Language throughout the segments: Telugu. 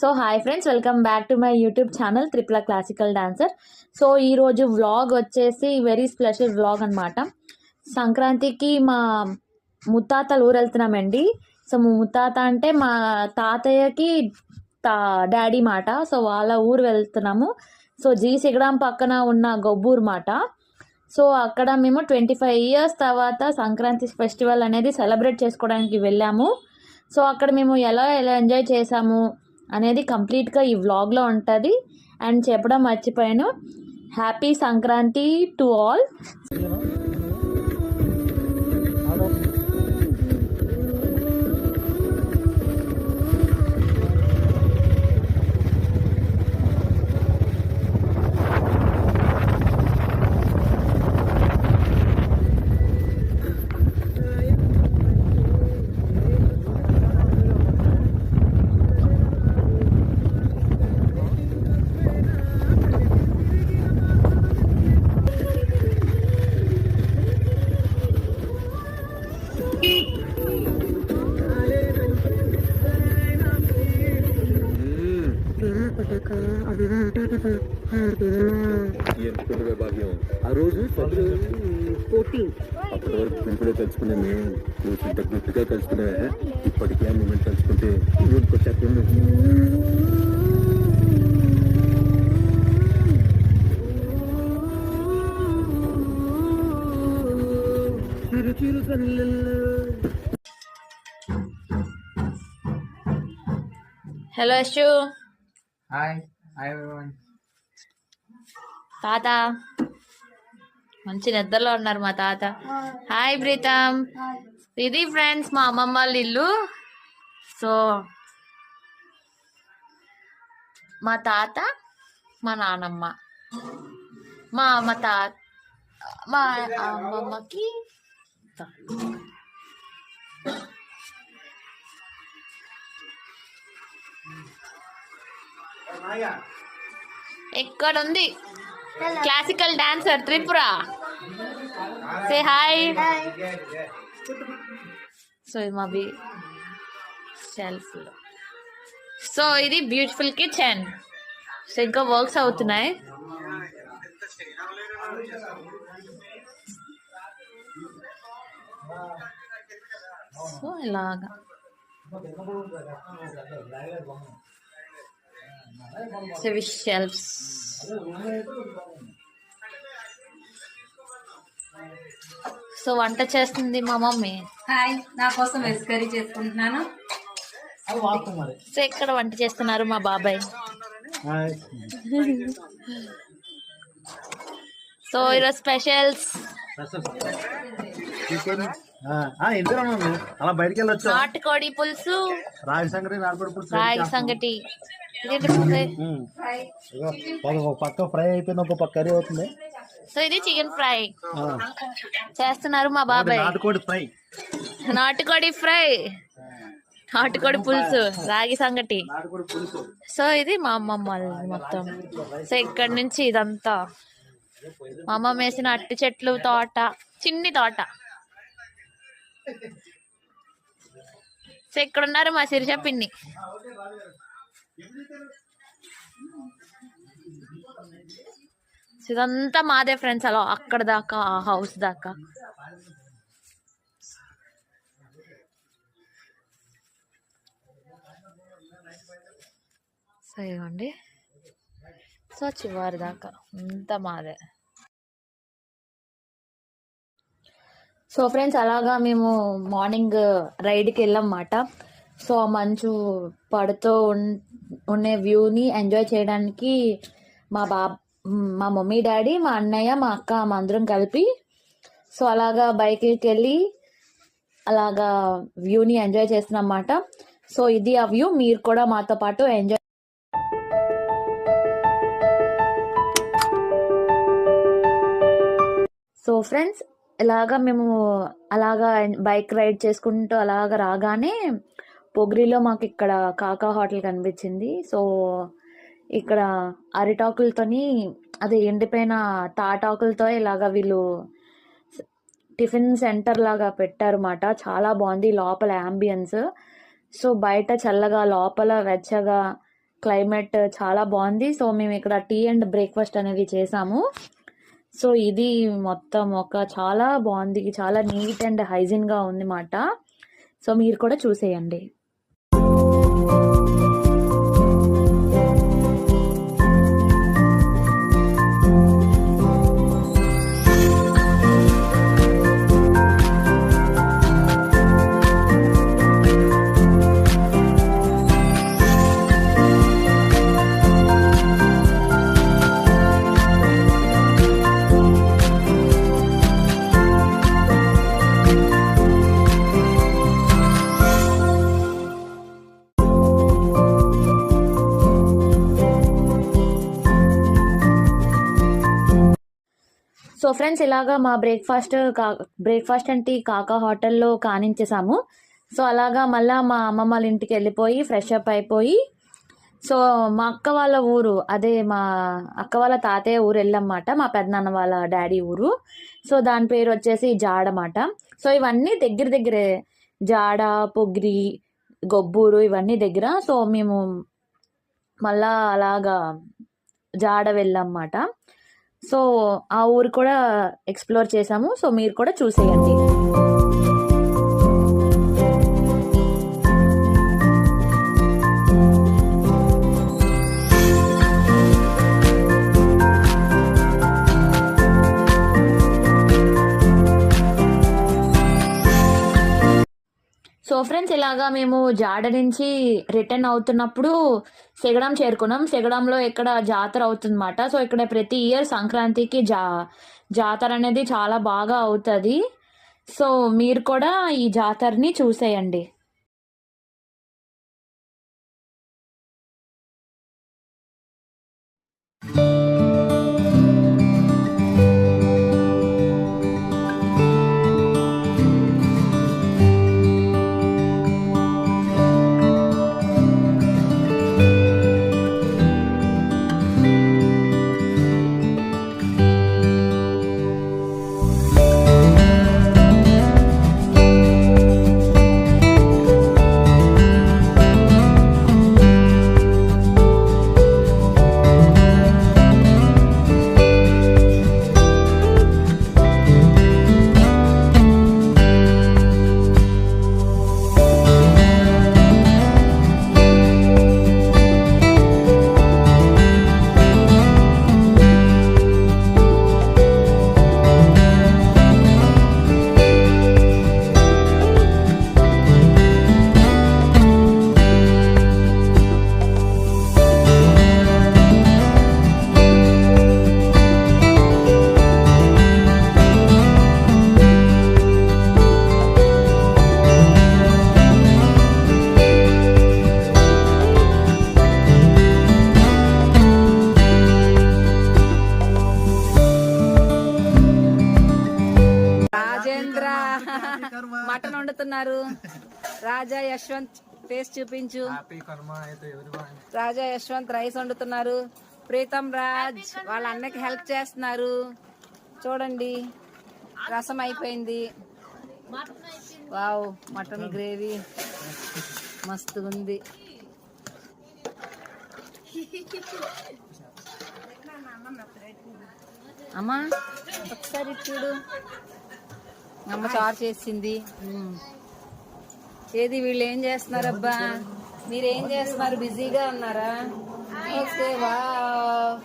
So hi friends, welcome back to my YouTube channel త్రిపుల క్లాసికల్ డాన్సర్. సో ఈరోజు వ్లాగ్ వచ్చేసి వెరీ స్పెషల్ వ్లాగ్ అనమాట. సంక్రాంతికి మా ముత్తాతలు ఊరు వెళ్తున్నామండి. సో ముత్తాత అంటే మా తాతయ్యకి డాడీ మాట. సో వాళ్ళ ఊరు వెళ్తున్నాము. సో సిగడాం పక్కన ఉన్న గొబ్బూరు మాట. సో అక్కడ మేము 25 years తర్వాత సంక్రాంతి ఫెస్టివల్ అనేది సెలబ్రేట్ చేసుకోవడానికి వెళ్ళాము. సో అక్కడ మేము ఎలా ఎంజాయ్ చేసాము అనేది కంప్లీట్గా ఈ వ్లాగ్లో ఉంటుంది. అండ్ చెప్పడం మర్చిపోయాను, హ్యాపీ సంక్రాంతి టు ఆల్. భాగ్యం ఆ రోజు అప్పటి వరకు పెంపుడే కలుసుకునే మేము ఇంత గుర్తుగా కలుసుకునే ఇప్పటికే ఆ మూమెంట్ కలుసుకుంటే చెప్పండి. హలో యశు. Hi everyone. తాత మంచి నిద్రలో ఉన్నారు మా తాత. హాయ్ ప్రీతం. ఇది ఫ్రెండ్స్ మా అమ్మమ్మ వాళ్ళ ఇల్లు. సో మా తాత, మా నానమ్మ, మా అమ్మమ్మకి ఇక్కడ ఉంది classical dancer Tripura. Say hi. So ఇది మా షెల్ఫ్. సో ఇది బ్యూటిఫుల్ కిచెన్. సో ఇంకా వర్క్స్ అవుతున్నాయి. సో ఇలాగా షెల్ఫ్స్. సో వంట చేస్తుంది మా మమ్మీ. హాయ్, నా కోసం వెజ్ కర్రీ చేసుకుంటున్నాను. సో ఇక్కడ వంట చేస్తున్నారు మా బాబాయ్. సో ఈరోజు స్పెషల్స్ అలా బయటికి వెళ్ళొచ్చు. నాటుకోడి పులుసు, రాగి సంగటి పక్క ఫ్రై అయిపోయింది, ఒక పక్క కర్రీ అవుతుంది. సో ఇది చికెన్ ఫ్రై చేస్తున్నారు మా బాబాయ్. నాటుకోడి ఫ్రై, నాటుకోడి పులుసు, రాగి సంగటి. సో ఇది మా అమ్మమ్మ మొత్తం. సో ఇక్కడ నుంచి ఇదంతా మా అమ్మమ్మ వేసిన అట్టి చెట్లు తోట, చిన్ని తోట. సో ఇక్కడ ఉన్నారు మా శిరీష పిన్ని. ఇదంతా మాదే ఫ్రెండ్స్, అలా అక్కడ దాకా ఆ హౌస్ దాకా. సో ఇవ్వండి, సో చివరి దాకా అంతా మాదే. సో ఫ్రెండ్స్ అలాగా మేము మార్నింగ్ రైడ్కి వెళ్ళామన్నమాట. సో మంచు పడుతూ ఉండే వ్యూని ఎంజాయ్ చేయడానికి మా మమ్మీ డాడీ, మా అన్నయ్య, మా అక్క, మా అందరం కలిపి సో అలాగా బైక్కి వెళ్ళి అలాగా వ్యూని ఎంజాయ్ చేస్తున్నాం అన్నమాట. సో ఇది ఆ వ్యూ, మీరు కూడా మాతో పాటు ఎంజాయ్. సో ఫ్రెండ్స్ ఇలాగా మేము అలాగా బైక్ రైడ్ చేసుకుంటూ అలాగా రాగానే పొగిరిలో మాకు ఇక్కడ కాకా హోటల్ కనిపించింది. సో ఇక్కడ అరిటాకులతోని, అదే ఎండిపోయిన తాటాకులతో ఇలాగా వీళ్ళు టిఫిన్ సెంటర్ లాగా పెట్టారన్నమాట. చాలా బాగుంది లోపల యాంబియన్స్. సో బయట చల్లగా, లోపల వెచ్చగా క్లైమేట్ చాలా బాగుంది. సో మేము ఇక్కడ టీ అండ్ బ్రేక్ఫాస్ట్ అనేది చేసాము. సో ఇది మొత్తం చాలా బాగుంది, చాలా నీట్ అండ్ హైజీన్గా ఉంది మాట. సో మీరు కూడా చూసేయండి. సో ఫ్రెండ్స్ ఇలాగా మా బ్రేక్ఫాస్ట్ అండ్ టీ కాకా హోటల్లో కానించేసాము. సో అలాగా మళ్ళీ మా అమ్మమ్మ వాళ్ళ ఇంటికి వెళ్ళిపోయి ఫ్రెష్ అప్ అయిపోయి, సో మా అక్క వాళ్ళ ఊరు, అదే మా అక్క వాళ్ళ తాతయ్య ఊరు వెళ్ళామన్నమాట, మా పెద్దనాన్న వాళ్ళ డాడీ ఊరు. సో దాని పేరు వచ్చేసి జాడ అన్నమాట. సో ఇవన్నీ దగ్గరే, జాడ, పొగిరి, గొబ్బూరు ఇవన్నీ దగ్గర. సో మేము మళ్ళా అలాగా జాడ వెళ్ళామన్నమాట. సో ఆ ఊరు కూడా ఎక్స్ప్లోర్ చేసాము. సో మీరు కూడా చూసేయండి. సో ఫ్రెండ్స్ ఇలాగా మేము జాడ నుంచి రిటర్న్ అవుతున్నప్పుడు సెగడం చేరుకున్నాం. సెగడంలో ఇక్కడ జాతర అవుతుందన్నమాట. సో ఇక్కడ ప్రతి ఇయర్ సంక్రాంతికి జాతర అనేది చాలా బాగా అవుతుంది. సో మీరు కూడా ఈ జాతరని చూసేయండి. మటన్ వండుతున్నారు. రాజా యశ్వంత్ టేస్ట్ చూపించు. రాజా యశ్వంత్ రైస్ వండుతున్నారు. ప్రీతం రాజ్ వాళ్ళ అన్నకి హెల్ప్ చేస్తున్నారు. చూడండి రసం అయిపోయింది. వావ్, మటన్ గ్రేవీ మస్తు ఉంది. అమ్మా ఒకసారి చూడు, అమ్మ చారు చేసింది. ఏది వీళ్ళు ఏం చేస్తున్నారబ్బా? మీరేం చేస్తున్నారు? బిజీగా ఉన్నారా? ఓకే. వావ్,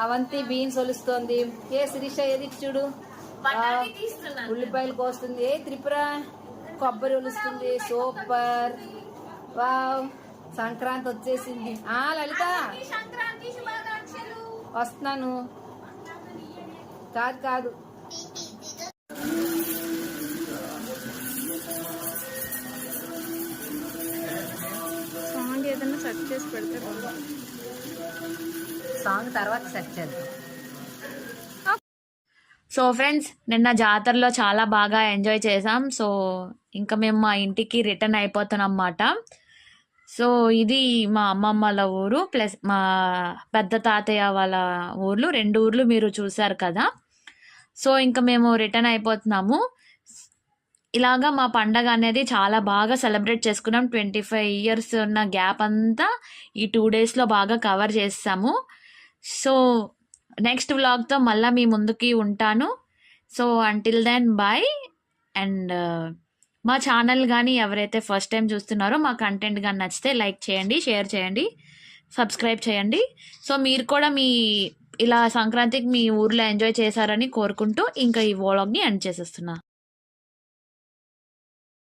అవంతి బీన్స్ ఒలుస్తోంది. ఏ శిరీష ఏది చూడు, ఉల్లిపాయలు కోస్తుంది. ఏ త్రిపుర కొబ్బరి ఒలుస్తుంది. సూపర్. వావ్, సంక్రాంతి వచ్చేసింది. లలిత వస్తున్నాను. కాదు సాంగ్ ఏదైనా సెర్చ్ చేసి పెడితే సాంగ్ తర్వాత సెర్చ్ చేద్దాం. సో ఫ్రెండ్స్ నిన్న జాతరలో చాలా బాగా ఎంజాయ్ చేసాం. సో ఇంకా మేము మా ఇంటికి రిటర్న్ అయిపోతున్నాం అన్నమాట. సో ఇది మా అమ్మమ్మ వాళ్ళ ఊరు ప్లస్ మా పెద్ద తాతయ్య వాళ్ళ ఊర్లు, 2 ఊర్లు మీరు చూసారు కదా. సో ఇంకా మేము రిటర్న్ అయిపోతున్నాము. ఇలాగా మా పండగ అనేది చాలా బాగా సెలబ్రేట్ చేసుకున్నాం. 25 ఇయర్స్ ఉన్న గ్యాప్ అంతా ఈ 2 డేస్లో బాగా కవర్ చేస్తాము. సో నెక్స్ట్ వ్లాగ్తో మళ్ళీ మీ ముందుకి ఉంటాను. So until then bye. And మా ఛానల్ కానీ ఎవరైతే ఫస్ట్ టైం చూస్తున్నారో మా కంటెంట్ కానీ నచ్చితే లైక్ చేయండి, షేర్ చేయండి, సబ్స్క్రైబ్ చేయండి. సో మీరు కూడా ఇలా సంక్రాంతికి మీ ఊర్లో ఎంజాయ్ చేశారని కోరుకుంటూ ఇంకా ఈ వ్లాగ్ని ఎండ్ చేసేస్తున్నా.